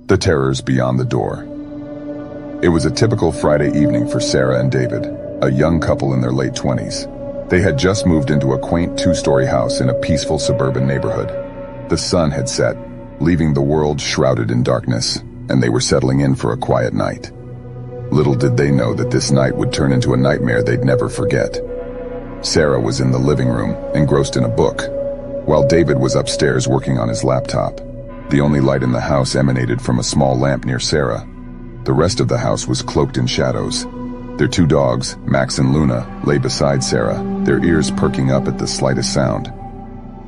The terrors beyond the door. It was a typical Friday evening for Sarah and David, a young couple in their late 20s. They had just moved into a quaint two-story house in a peaceful suburban neighborhood. The sun had set, leaving the world shrouded in darkness, and they were settling in for a quiet night. Little did they know that this night would turn into a nightmare they'd never forget. Sarah was in the living room, engrossed in a book, while David was upstairs working on his laptop. The only light in the house emanated from a small lamp near Sarah. The rest of the house was cloaked in shadows. Their two dogs, Max and Luna, lay beside Sarah, their ears perking up at the slightest sound.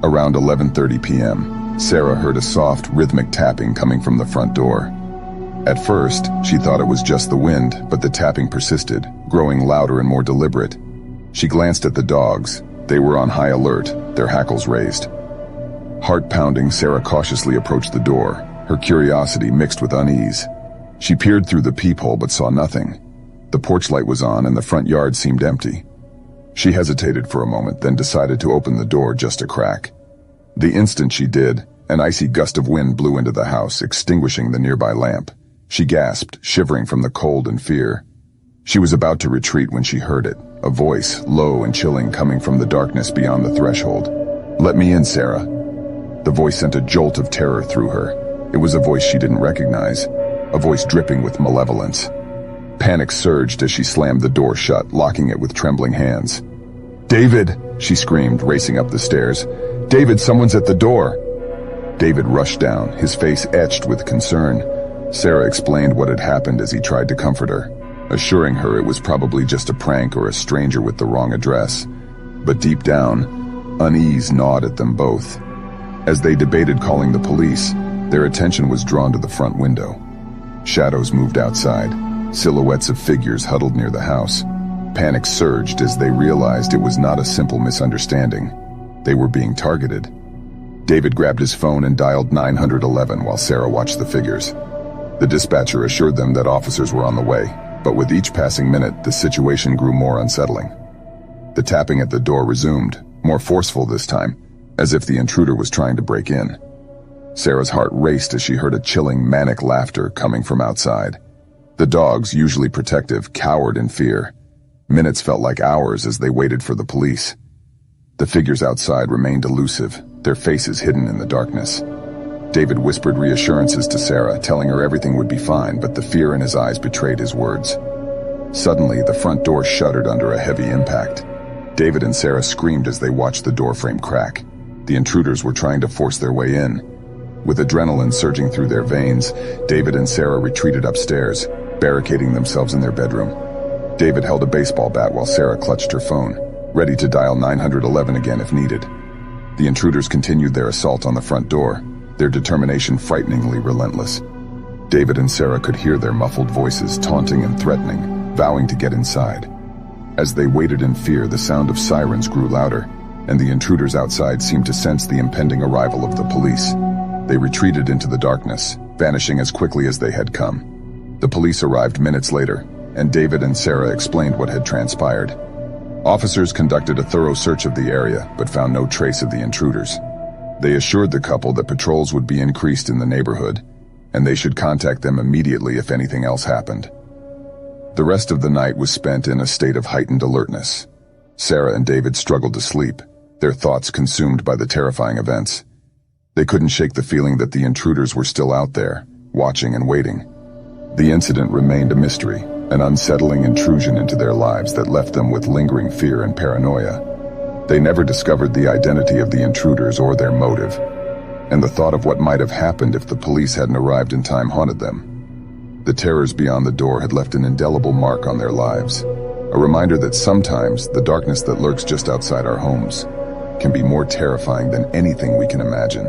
Around 11:30 p.m., Sarah heard a soft, rhythmic tapping coming from the front door. At first, she thought it was just the wind, but the tapping persisted, growing louder and more deliberate. She glanced at the dogs. They were on high alert, their hackles raised. Heart pounding, Sarah cautiously approached the door, her curiosity mixed with unease. She peered through the peephole but saw nothing. The porch light was on and the front yard seemed empty. She hesitated for a moment, then decided to open the door just a crack. The instant she did, an icy gust of wind blew into the house, extinguishing the nearby lamp. She gasped, shivering from the cold and fear. She was about to retreat when she heard it, a voice, low and chilling, coming from the darkness beyond the threshold. "Let me in, Sarah." The voice sent a jolt of terror through her. It was a voice she didn't recognize, a voice dripping with malevolence. Panic surged as she slammed the door shut, locking it with trembling hands. "David!" she screamed, racing up the stairs. "David, someone's at the door!" David rushed down, his face etched with concern. Sarah explained what had happened as he tried to comfort her, assuring her it was probably just a prank or a stranger with the wrong address. But deep down, unease gnawed at them both. As they debated calling the police, their attention was drawn to the front window. Shadows moved outside, silhouettes of figures huddled near the house. Panic surged as they realized it was not a simple misunderstanding. They were being targeted. David grabbed his phone and dialed 911 while Sarah watched the figures. The dispatcher assured them that officers were on the way, but with each passing minute, the situation grew more unsettling. The tapping at the door resumed, more forceful this time, as if the intruder was trying to break in. Sarah's heart raced as she heard a chilling, manic laughter coming from outside. The dogs, usually protective, cowered in fear. Minutes felt like hours as they waited for the police. The figures outside remained elusive, their faces hidden in the darkness. David whispered reassurances to Sarah, telling her everything would be fine, but the fear in his eyes betrayed his words. Suddenly, the front door shuddered under a heavy impact. David and Sarah screamed as they watched the doorframe crack. The intruders were trying to force their way in. With adrenaline surging through their veins, David and Sarah retreated upstairs, barricading themselves in their bedroom. David held a baseball bat while Sarah clutched her phone, ready to dial 911 again if needed. The intruders continued their assault on the front door, their determination frighteningly relentless. David and Sarah could hear their muffled voices taunting and threatening, vowing to get inside. As they waited in fear, the sound of sirens grew louder, and the intruders outside seemed to sense the impending arrival of the police. They retreated into the darkness, vanishing as quickly as they had come. The police arrived minutes later, and David and Sarah explained what had transpired. Officers conducted a thorough search of the area, but found no trace of the intruders. They assured the couple that patrols would be increased in the neighborhood, and they should contact them immediately if anything else happened. The rest of the night was spent in a state of heightened alertness. Sarah and David struggled to sleep, their thoughts consumed by the terrifying events. They couldn't shake the feeling that the intruders were still out there, watching and waiting. The incident remained a mystery, an unsettling intrusion into their lives that left them with lingering fear and paranoia. They never discovered the identity of the intruders or their motive, and the thought of what might have happened if the police hadn't arrived in time haunted them. The terrors beyond the door had left an indelible mark on their lives, a reminder that sometimes the darkness that lurks just outside our homes can be more terrifying than anything we can imagine.